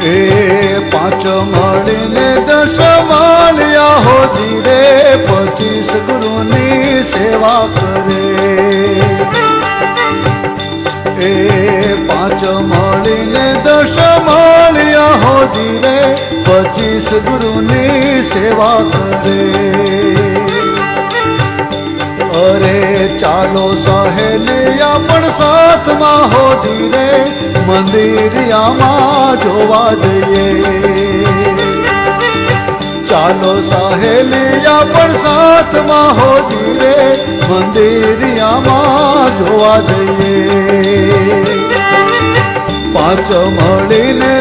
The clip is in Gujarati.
એ પાંચ મળીને 10 માળિયા હોજી રે 25 ગુરુની સેવા કરે એ પાંચ મળીને 10 માળિયા હોજી રે 25 ગુરુની સેવા કરે અરે ચાલો સહેલિયા પણ સાથમાં હોજી રે મંદિરિયામાં જોવા જઈએ ચાલો સહેલિયા પણ સાથમાં હોજી રે મંદિરિયામાં જોવા જઈએ પાંચ મળીને